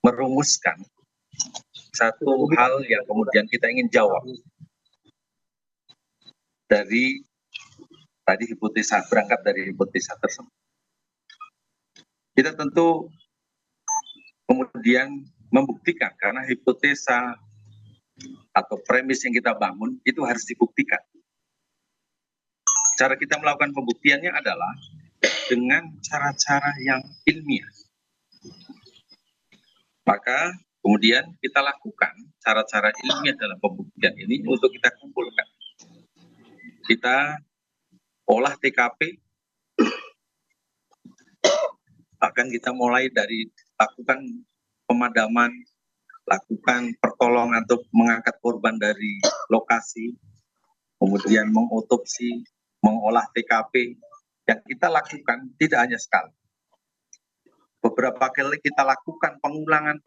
merumuskan satu hal yang kemudian kita ingin jawab dari tadi hipotesa, berangkat dari hipotesa tersebut. Kita tentu kemudian membuktikan, karena hipotesa atau premis yang kita bangun itu harus dibuktikan. Cara kita melakukan pembuktiannya adalah dengan cara-cara yang ilmiah. Maka kemudian kita lakukan cara-cara ilmiah dalam pembuktian ini untuk kita kumpulkan. Kita olah TKP, bahkan kita mulai dari lakukan pemadaman, lakukan pertolongan untuk mengangkat korban dari lokasi, kemudian mengotopsi, mengolah TKP. Yang kita lakukan tidak hanya sekali. Beberapa kali kita lakukan pengulangan.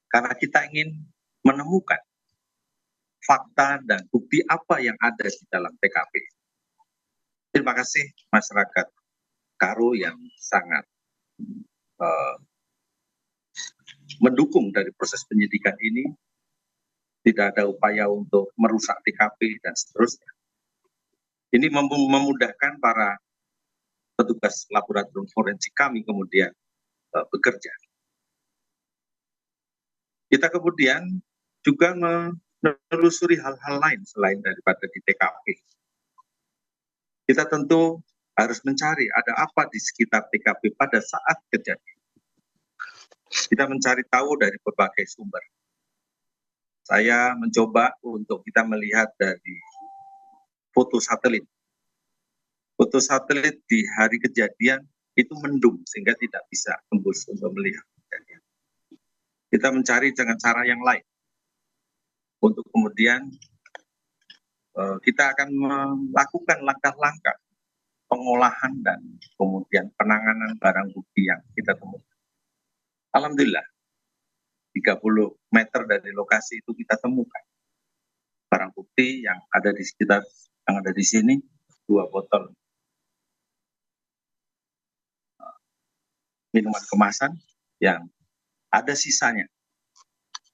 Karena kita ingin menemukan fakta dan bukti apa yang ada di dalam TKP. Terima kasih masyarakat Karo yang sangat mendukung dari proses penyidikan ini. Tidak ada upaya untuk merusak TKP dan seterusnya. Ini memudahkan para petugas laboratorium forensik kami kemudian bekerja. Kita kemudian juga menelusuri hal-hal lain selain daripada di TKP. Kita tentu harus mencari ada apa di sekitar TKP pada saat kejadian. Kita mencari tahu dari berbagai sumber. Saya mencoba untuk kita melihat dari foto satelit. Foto satelit di hari kejadian itu mendung sehingga tidak bisa tembus untuk melihat kejadian. Kita mencari dengan cara yang lain. Untuk kemudian kita akan melakukan langkah-langkah pengolahan dan kemudian penanganan barang bukti yang kita temukan. Alhamdulillah, 30 meter dari lokasi itu kita temukan barang bukti yang ada di sekitar, yang ada di sini, 2 botol minuman kemasan yang ada sisanya.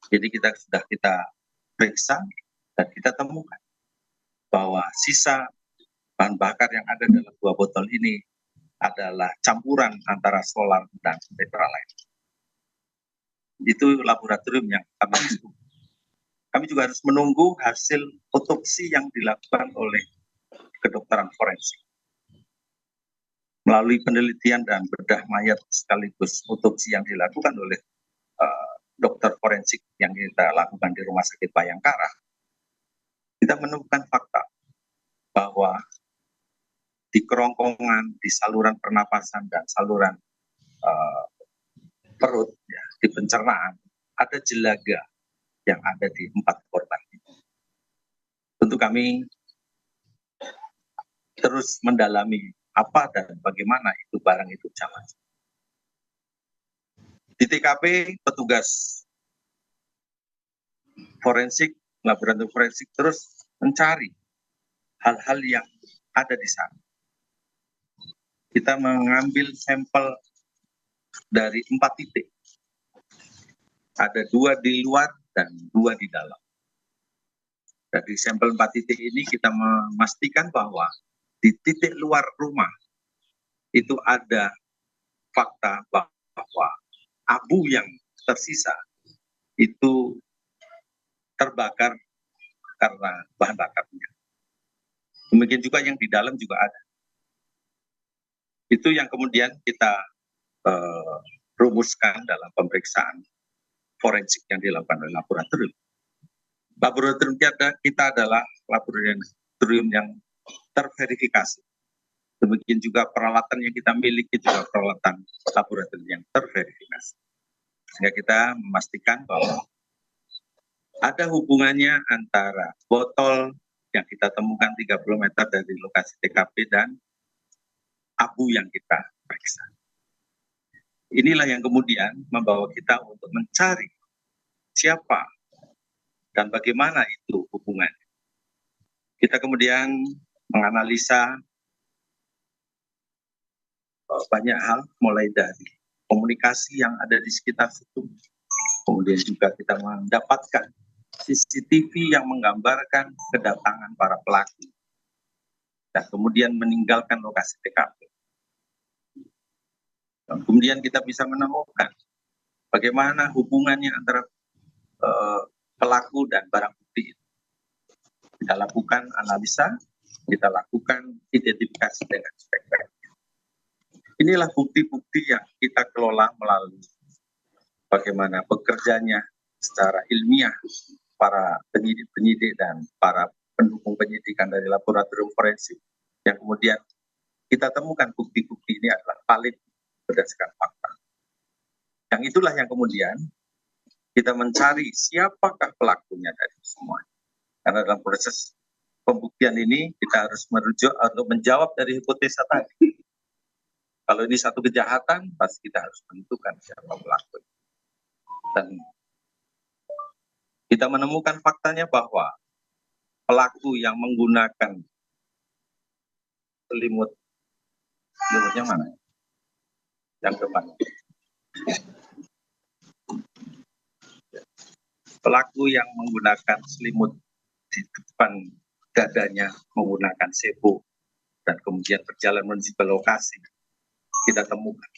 Jadi sudah kita periksa dan kita temukan bahwa sisa bahan bakar yang ada dalam 2 botol ini adalah campuran antara solar dan tetralite. Itu laboratorium yang kami lakukan. Kami juga harus menunggu hasil otopsi yang dilakukan oleh kedokteran forensik. Melalui penelitian dan bedah mayat sekaligus otopsi yang dilakukan oleh dokter forensik yang kita lakukan di Rumah Sakit Bayangkara, kita menemukan fakta bahwa di kerongkongan, di saluran pernapasan dan saluran perut, ya, di pencernaan, ada jelaga yang ada di 4 korban. Tentu kami terus mendalami apa dan bagaimana itu barang itu jalan. Di TKP, petugas forensik, laboratorium forensik terus mencari hal-hal yang ada di sana. Kita mengambil sampel dari 4 titik. Ada 2 di luar dan 2 di dalam. Dari sampel 4 titik ini kita memastikan bahwa di titik luar rumah itu ada fakta bahwa abu yang tersisa itu terbakar karena bahan bakarnya. Demikian juga yang di dalam juga ada. Itu yang kemudian kita rumuskan dalam pemeriksaan forensik yang dilakukan oleh laboratorium. Laboratorium kita adalah laboratorium yang terverifikasi. Demikian juga peralatan yang kita miliki juga peralatan laboratorium yang terverifikasi. Sehingga kita memastikan bahwa ada hubungannya antara botol yang kita temukan 30 meter dari lokasi TKP dan abu yang kita periksa. Inilah yang kemudian membawa kita untuk mencari siapa dan bagaimana itu hubungannya. Kita kemudian menganalisa banyak hal, mulai dari komunikasi yang ada di sekitar situ. Kemudian juga kita mendapatkan CCTV yang menggambarkan kedatangan para pelaku dan kemudian meninggalkan lokasi TKP. Dan kemudian kita bisa menemukan bagaimana hubungannya antara pelaku dan barang bukti itu. Kita lakukan analisa, kita lakukan identifikasi dengan spek-spek. Inilah bukti-bukti yang kita kelola melalui bagaimana bekerjanya secara ilmiah para penyidik-penyidik dan para pendukung penyidikan dari laboratorium forensik, yang kemudian kita temukan bukti-bukti ini adalah valid berdasarkan fakta. Yang itulah yang kemudian kita mencari siapakah pelakunya dari semua. Karena dalam proses pembuktian ini kita harus merujuk atau menjawab dari hipotesa tadi. Kalau ini satu kejahatan, pasti kita harus menentukan siapa pelaku. Dan kita menemukan faktanya bahwa pelaku yang menggunakan selimutnya mana? Yang depan. Pelaku yang menggunakan selimut di depan dadanya menggunakan sepo dan kemudian berjalan menuju ke lokasi kita temukan.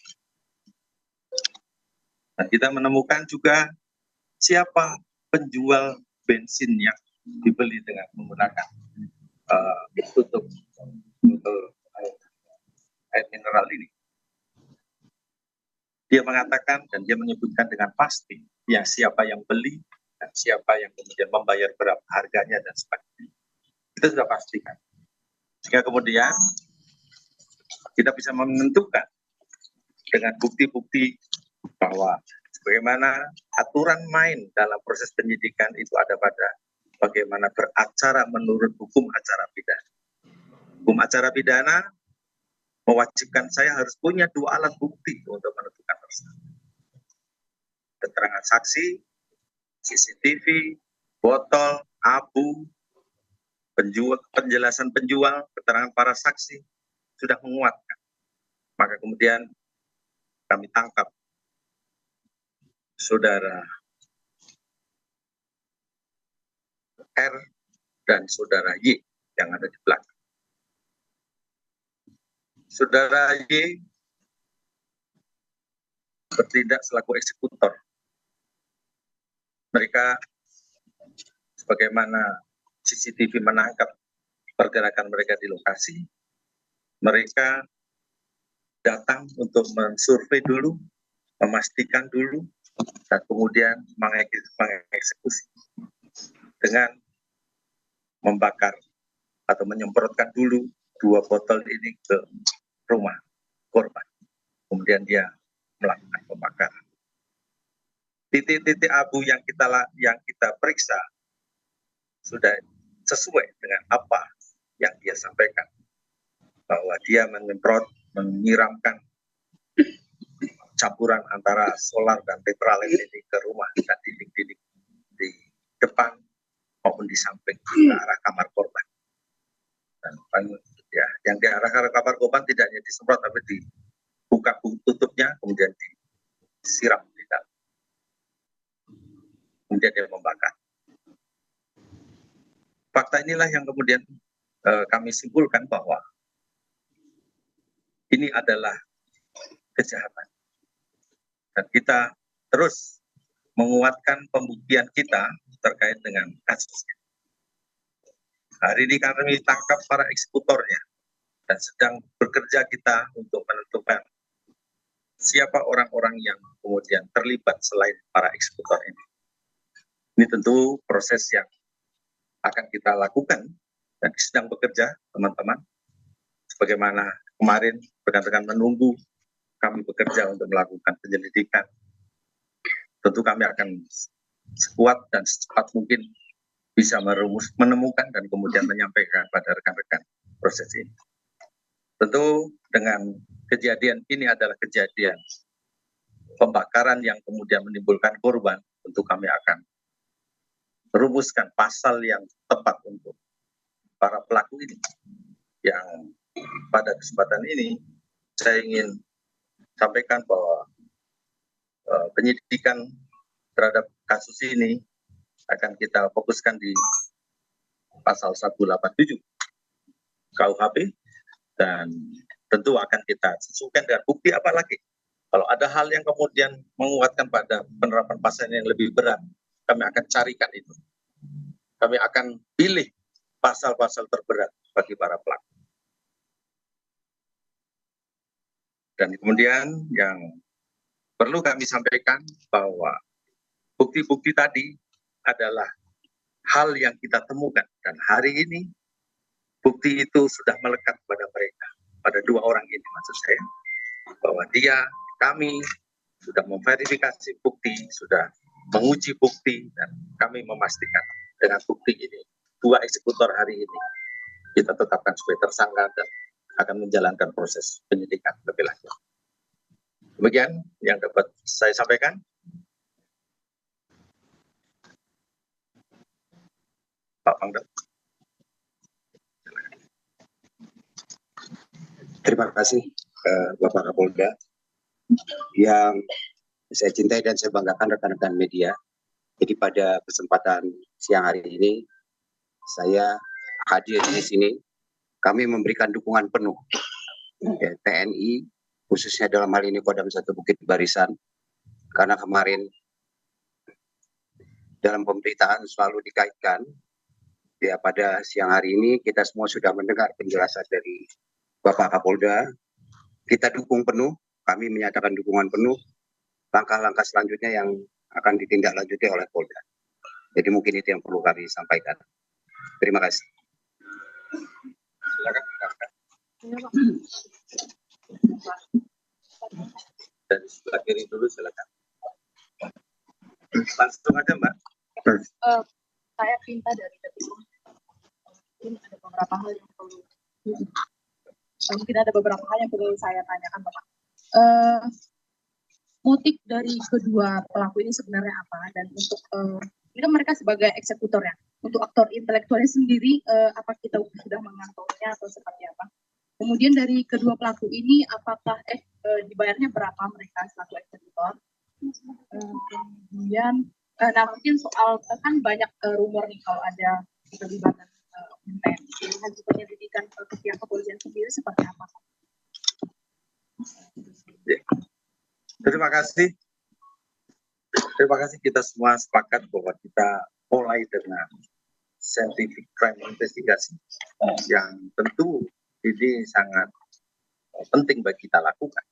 Dan kita menemukan juga siapa penjual bensin yang dibeli dengan menggunakan tutup air mineral ini. Dia mengatakan dan dia menyebutkan dengan pasti ya siapa yang beli dan siapa yang kemudian membayar berapa harganya dan sebagainya. Kita sudah pastikan. Sehingga kemudian kita bisa menentukan dengan bukti-bukti bahwa bagaimana aturan main dalam proses penyidikan itu ada pada bagaimana beracara menurut hukum acara pidana. Hukum acara pidana mewajibkan saya harus punya dua alat bukti untuk menentukan tersangka. Keterangan saksi, CCTV, botol, abu, penjelasan penjual, keterangan para saksi sudah menguatkan. Maka kemudian kami tangkap saudara R dan saudara Y yang ada di belakang. Saudara Y bertindak selaku eksekutor. Mereka sebagaimana CCTV menangkap pergerakan mereka di lokasi, mereka datang untuk mensurvei dulu, memastikan dulu, dan kemudian mengeksekusi dengan membakar atau menyemprotkan dulu 2 botol ini ke rumah korban. Kemudian dia melakukan pembakaran. Titik-titik abu yang kita periksa sudah sesuai dengan apa yang dia sampaikan, bahwa dia menyemprot, menyiramkan campuran antara solar dan tetralen ini ke rumah dan dinding-dinding di depan maupun di samping ke arah kamar korban. Dan ya, yang di arah kamar korban tidak hanya disemprot tapi dibuka tutupnya, kemudian disiram di dalam. Kemudian dia membakar. Fakta inilah yang kemudian kami simpulkan bahwa ini adalah kejahatan. Dan kita terus menguatkan pembuktian kita terkait dengan kasus ini. Hari ini kami tangkap para eksekutornya dan sedang bekerja kita untuk menentukan siapa orang-orang yang kemudian terlibat selain para eksekutor ini. Ini tentu proses yang akan kita lakukan dan sedang bekerja teman-teman. Sebagaimana kemarin rekan-rekan menunggu kami bekerja untuk melakukan penyelidikan. Tentu kami akan sekuat dan secepat mungkin bisa menemukan dan kemudian menyampaikan pada rekan-rekan proses ini. Tentu dengan kejadian ini adalah kejadian pembakaran yang kemudian menimbulkan korban, tentu kami akan merumuskan pasal yang tepat untuk para pelaku ini. Yang pada kesempatan ini saya ingin sampaikan bahwa penyidikan terhadap kasus ini akan kita fokuskan di pasal 187 KUHP, dan tentu akan kita sesuaikan dengan bukti apa lagi. Kalau ada hal yang kemudian menguatkan pada penerapan pasal yang lebih berat, kami akan carikan itu. Kami akan pilih pasal-pasal terberat bagi para pelaku. Dan kemudian yang perlu kami sampaikan bahwa bukti-bukti tadi adalah hal yang kita temukan. Dan hari ini bukti itu sudah melekat pada mereka. Pada dua orang ini maksud saya. Bahwa kami sudah memverifikasi bukti, sudah menguji bukti, dan kami memastikan dengan bukti ini, dua eksekutor hari ini kita tetapkan sebagai tersangka dan akan menjalankan proses penyidikan lebih lanjut. Demikian yang dapat saya sampaikan. Pak Pangdam. Terima kasih Bapak Kapolda yang saya cintai dan saya banggakan rekan-rekan media. Jadi pada kesempatan siang hari ini saya hadir di sini. Kami memberikan dukungan penuh TNI, khususnya dalam hal ini Kodam 1 Bukit Barisan, karena kemarin dalam pemberitaan selalu dikaitkan, ya pada siang hari ini kita semua sudah mendengar penjelasan dari Bapak Kapolda. Kita dukung penuh, kami menyatakan dukungan penuh langkah-langkah selanjutnya yang akan ditindaklanjuti oleh Polda. Jadi mungkin itu yang perlu kami sampaikan. Terima kasih. Silakan. Dari sebelah kiri dulu silakan. Langsung aja Mbak. Saya minta dari Detikom, mungkin ada beberapa hal yang perlu saya tanyakan Bapak. Motif dari kedua pelaku ini sebenarnya apa, dan untuk ini kan mereka sebagai eksekutor ya, untuk aktor intelektualnya sendiri apa kita sudah mengantonginya atau seperti apa? Kemudian dari kedua pelaku ini apakah dibayarnya berapa mereka selaku eksekutor? Kemudian nah mungkin soal kan banyak rumor nih kalau ada keterlibatan TNI, hasil penyelidikan ke pihak kepolisian sendiri seperti apa? Terima kasih. Terima kasih, kita semua sepakat bahwa kita mulai dengan scientific crime investigation yang tentu ini sangat penting bagi kita lakukan.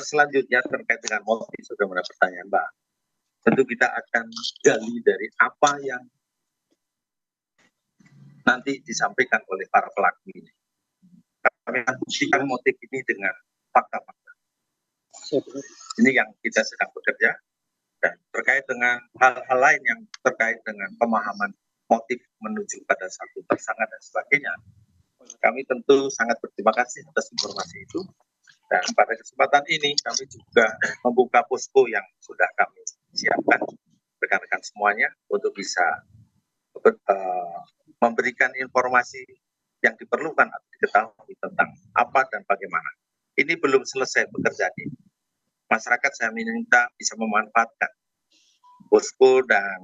Selanjutnya terkait dengan motif, sudah mendapat pertanyaan Mbak. Tentu kita akan gali dari apa yang nanti disampaikan oleh para pelaku ini. Kami akan buktikan motif ini dengan fakta-fakta. Ini yang kita sedang bekerja, dan terkait dengan hal-hal lain yang terkait dengan pemahaman motif menuju pada satu tersangka dan sebagainya. Kami tentu sangat berterima kasih atas informasi itu, dan pada kesempatan ini kami juga membuka posko yang sudah kami siapkan rekan-rekan semuanya untuk bisa memberikan informasi yang diperlukan atau diketahui tentang apa dan bagaimana. Ini belum selesai bekerja ini. Masyarakat saya minta bisa memanfaatkan posko dan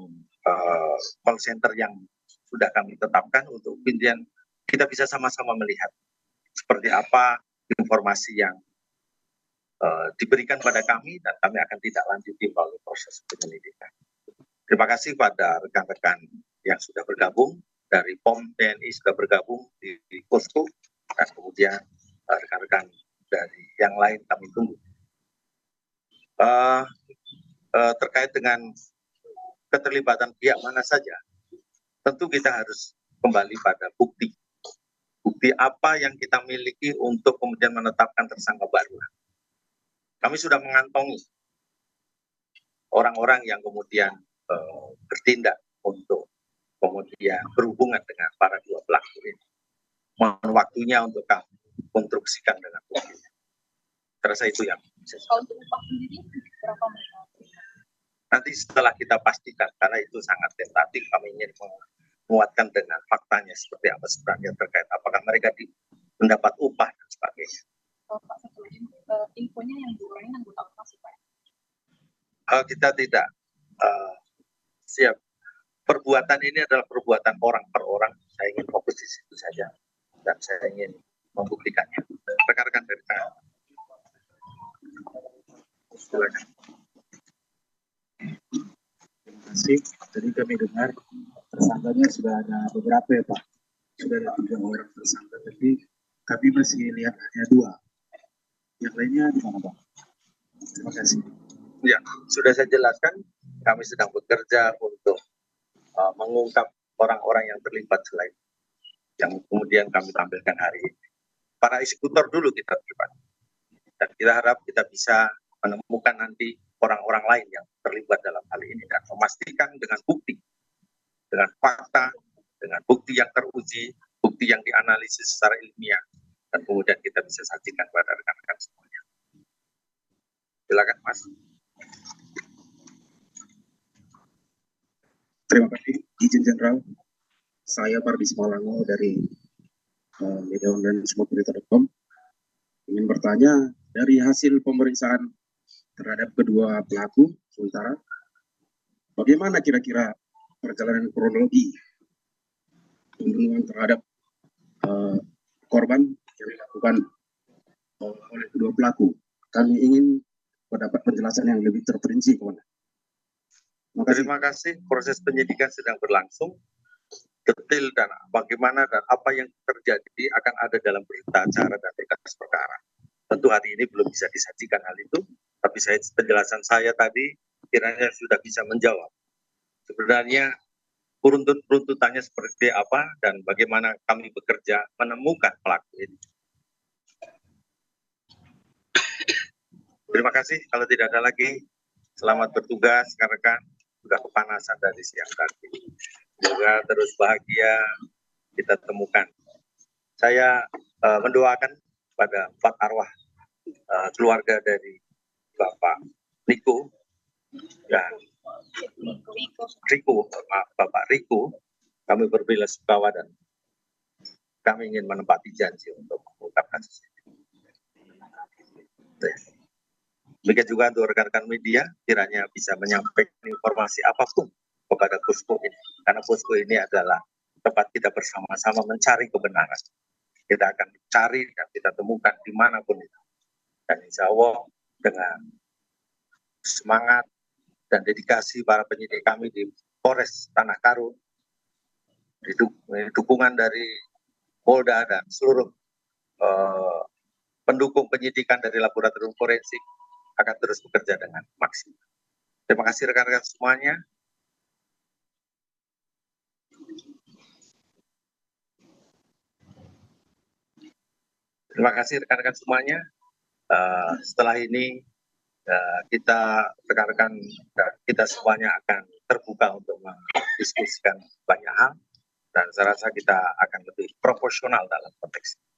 call center yang sudah kami tetapkan untuk kemudian kita bisa sama-sama melihat seperti apa informasi yang diberikan pada kami, dan kami akan tidak lanjuti melalui proses penyelidikan. Terima kasih pada rekan-rekan yang sudah bergabung, dari POM TNI sudah bergabung di posko, dan kemudian rekan-rekan dari yang lain kami tunggu. Terkait dengan keterlibatan pihak mana saja, tentu kita harus kembali pada bukti. Bukti apa yang kita miliki untuk kemudian menetapkan tersangka baru. Kami sudah mengantongi orang-orang yang kemudian bertindak untuk kemudian berhubungan dengan para dua pelaku ini. Mohon waktunya untuk kami konstruksikan dengan bukti. Terasa itu yang bisa. Kalau untuk upah sendiri berapa mereka? Nanti setelah kita pastikan, karena itu sangat tentatif, kami ingin menguatkan dengan faktanya seperti apa sebenarnya terkait apakah mereka mendapat upah dan sebagainya. Pak, satu lagi, infonya yang diulangi anggota apa sih Pak? Kita tidak siap. Perbuatan ini adalah perbuatan orang per orang. Saya ingin fokus di situ saja dan saya ingin membuktikannya. Rekan-rekan dari saya. Silakan. Terima kasih. Tadi kami dengar tersangkanya sudah ada beberapa ya Pak. Sudah ada 3 orang tersangka, tapi kami masih lihat hanya 2. Yang lainnya di mana Pak? Terima kasih. Ya, sudah saya jelaskan. Kami sedang bekerja untuk mengungkap orang-orang yang terlibat selain yang kemudian kami tampilkan hari ini. Para eksekutor dulu kita terlibat. Dan kita harap kita bisa menemukan nanti orang-orang lain yang terlibat dalam hal ini dan memastikan dengan bukti, dengan fakta, dengan bukti yang teruji, bukti yang dianalisis secara ilmiah, dan kemudian kita bisa sajikan kepada rekan-rekan semuanya. Silakan Mas. Terima kasih, izin Jenderal. Saya Pardi Simalango dari media online semuaberita.com. Ingin bertanya, dari hasil pemeriksaan terhadap kedua pelaku sementara, bagaimana kira-kira perjalanan kronologi pembunuhan terhadap korban yang dilakukan oleh kedua pelaku? Kami ingin mendapat penjelasan yang lebih terperinci, kawan. Terima kasih. Proses penyidikan sedang berlangsung. Detail dan bagaimana dan apa yang terjadi akan ada dalam berita acara dan berkas perkara. Tentu hari ini belum bisa disajikan hal itu, tapi penjelasan saya tadi kiranya sudah bisa menjawab. Sebenarnya runtutannya seperti apa dan bagaimana kami bekerja menemukan pelaku ini. Terima kasih. Kalau tidak ada lagi, selamat bertugas rekan-rekan. Sudah kepanasan dari siang tadi. Semoga terus bahagia kita temukan. Saya mendoakan pada 4 arwah keluarga dari Bapak Riko dan Bapak Riko. Kami berbelasungkawa dan kami ingin menepati janji untuk mengungkap kasus ini. Demikian juga untuk rekan-rekan media, kiranya bisa menyampaikan informasi apapun kepada posko ini. Karena posko ini adalah tempat kita bersama-sama mencari kebenaran. Kita akan cari dan kita temukan dimanapun itu. Dan insya Allah dengan semangat dan dedikasi para penyidik kami di Polres Tanah Karo, dukungan dari Polda dan seluruh pendukung penyidikan dari laboratorium forensik, akan terus bekerja dengan maksimal. Terima kasih rekan-rekan semuanya. Terima kasih rekan-rekan semuanya. Setelah ini kita rekan-rekan kita semuanya akan terbuka untuk mendiskusikan banyak hal dan saya rasa kita akan lebih proporsional dalam konteks ini.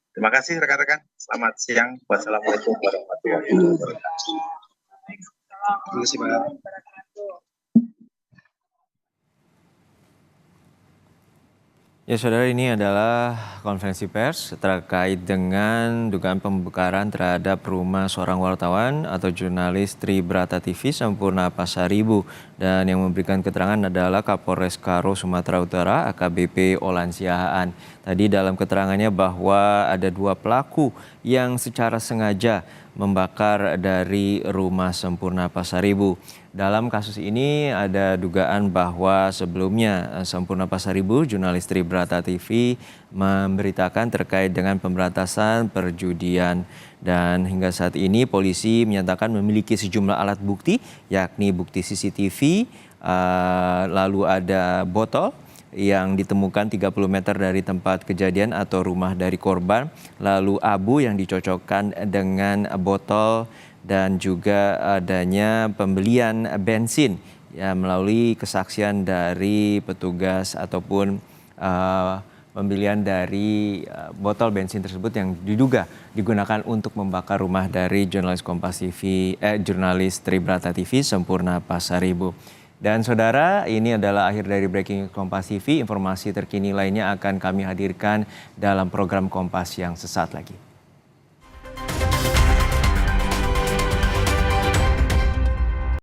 Terima kasih rekan-rekan. Selamat siang. Wassalamualaikum warahmatullahi wabarakatuh. Terima kasih Pak. Ya saudara, ini adalah konferensi pers terkait dengan dugaan pembongkaran terhadap rumah seorang wartawan atau jurnalis Tribrata TV Sampurna Pasaribu. Dan yang memberikan keterangan adalah Kapolres Karo Sumatera Utara AKBP Olan Siahaan. Tadi dalam keterangannya bahwa ada 2 pelaku yang secara sengaja membakar dari rumah Sampurna Pasaribu. Dalam kasus ini ada dugaan bahwa sebelumnya Sampurna Pasaribu, jurnalis Tribrata TV, memberitakan terkait dengan pemberantasan perjudian. Dan hingga saat ini polisi menyatakan memiliki sejumlah alat bukti, yakni bukti CCTV, lalu ada botol yang ditemukan 30 meter dari tempat kejadian atau rumah dari korban, lalu abu yang dicocokkan dengan botol, dan juga adanya pembelian bensin ya melalui kesaksian dari petugas ataupun pembelian dari botol bensin tersebut yang diduga digunakan untuk membakar rumah dari jurnalis Kompas TV, jurnalis Tribrata TV Sampurna Pasaribu. Dan saudara, ini adalah akhir dari Breaking Kompas TV. Informasi terkini lainnya akan kami hadirkan dalam program Kompas yang sesaat lagi.